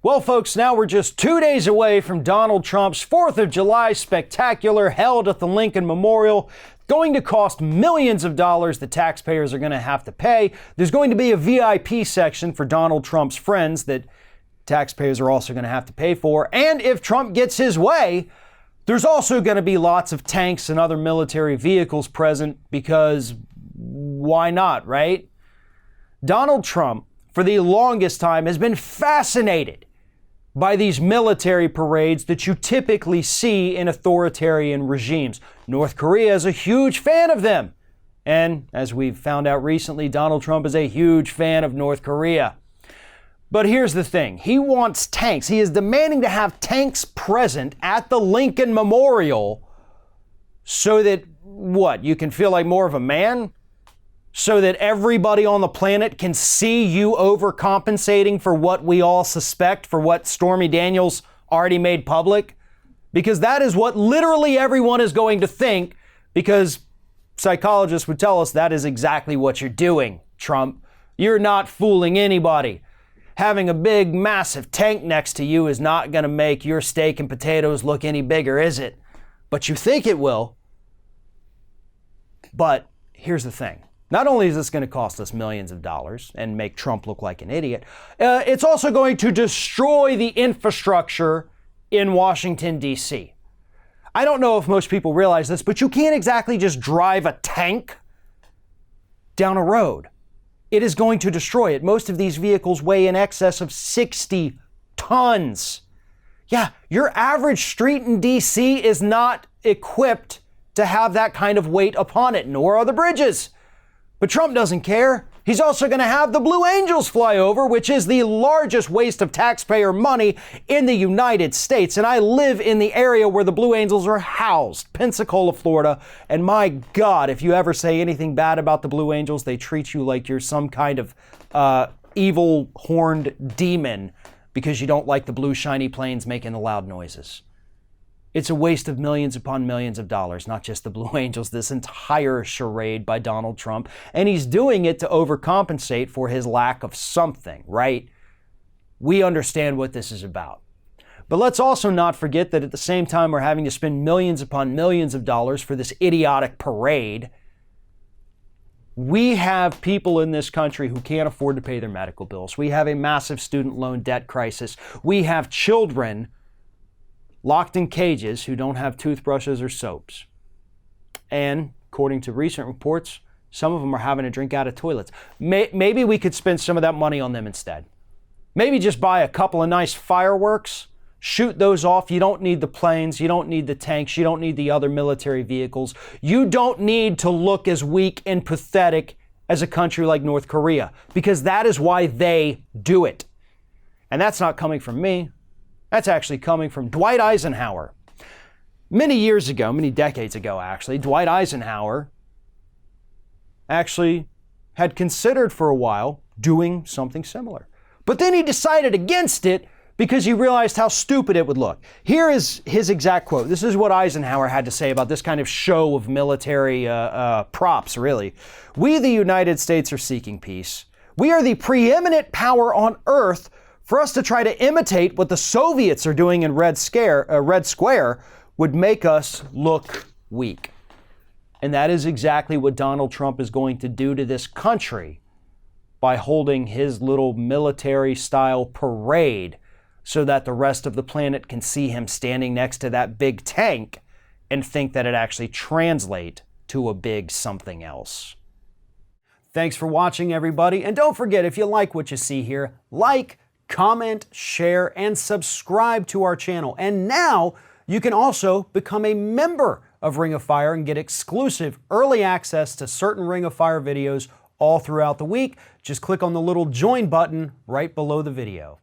Well, folks, now we're just 2 days away from Donald Trump's 4th of July spectacular held at the Lincoln Memorial. Going to cost millions of dollars that taxpayers are going to have to pay. There's going to be a VIP section for Donald Trump's friends that taxpayers are also going to have to pay for. And if Trump gets his way, there's also going to be lots of tanks and other military vehicles present because why not, right? Donald Trump, for the longest time, has been fascinated by these military parades that you typically see in authoritarian regimes. North Korea is a huge fan of them. And as we've found out recently, Donald Trump is a huge fan of North Korea. But here's the thing. He wants tanks. He is demanding to have tanks present at the Lincoln Memorial so that, what, you can feel like more of a man? So that everybody on the planet can see you overcompensating for what we all suspect, for what Stormy Daniels already made public? Because that is what literally everyone is going to think, because psychologists would tell us that is exactly what you're doing, Trump. You're not fooling anybody. Having a big, massive tank next to you is not going to make your steak and potatoes look any bigger, is it? But you think it will. But here's the thing. Not only is this going to cost us millions of dollars and make Trump look like an idiot, it's also going to destroy the infrastructure in Washington, D.C. I don't know if most people realize this, but you can't exactly just drive a tank down a road. It is going to destroy it. Most of these vehicles weigh in excess of 60 tons. Yeah, your average street in D.C. is not equipped to have that kind of weight upon it, nor are the bridges. But Trump doesn't care. He's also going to have the Blue Angels fly over, which is the largest waste of taxpayer money in the United States. And I live in the area where the Blue Angels are housed, Pensacola, Florida. And my God, if you ever say anything bad about the Blue Angels, they treat you like you're some kind of evil horned demon because you don't like the blue shiny planes making the loud noises. It's a waste of millions upon millions of dollars, not just the Blue Angels, this entire charade by Donald Trump. And he's doing it to overcompensate for his lack of something, right? We understand what this is about. But let's also not forget that at the same time we're having to spend millions upon millions of dollars for this idiotic parade, we have people in this country who can't afford to pay their medical bills. We have a massive student loan debt crisis. We have children locked in cages who don't have toothbrushes or soaps. And according to recent reports, some of them are having to drink out of toilets. Maybe we could spend some of that money on them instead. Maybe just buy a couple of nice fireworks, shoot those off. You don't need the planes. You don't need the tanks. You don't need the other military vehicles. You don't need to look as weak and pathetic as a country like North Korea, because that is why they do it. And that's not coming from me. That's actually coming from Dwight Eisenhower. Many years ago, many decades ago actually, Dwight Eisenhower actually had considered for a while doing something similar. But then he decided against it because he realized how stupid it would look. Here is his exact quote. This is what Eisenhower had to say about this kind of show of military props, really. "We, the United States, are seeking peace. We are the preeminent power on earth. For us to try to imitate what the Soviets are doing in Red Square would make us look weak." And that is exactly what Donald Trump is going to do to this country by holding his little military-style parade so that the rest of the planet can see him standing next to that big tank and think that it actually translates to a big something else. Thanks for watching, everybody. And don't forget, if you like what you see here, like, comment, share, and subscribe to our channel. And now you can also become a member of Ring of Fire and get exclusive early access to certain Ring of Fire videos all throughout the week. Just click on the little join button right below the video.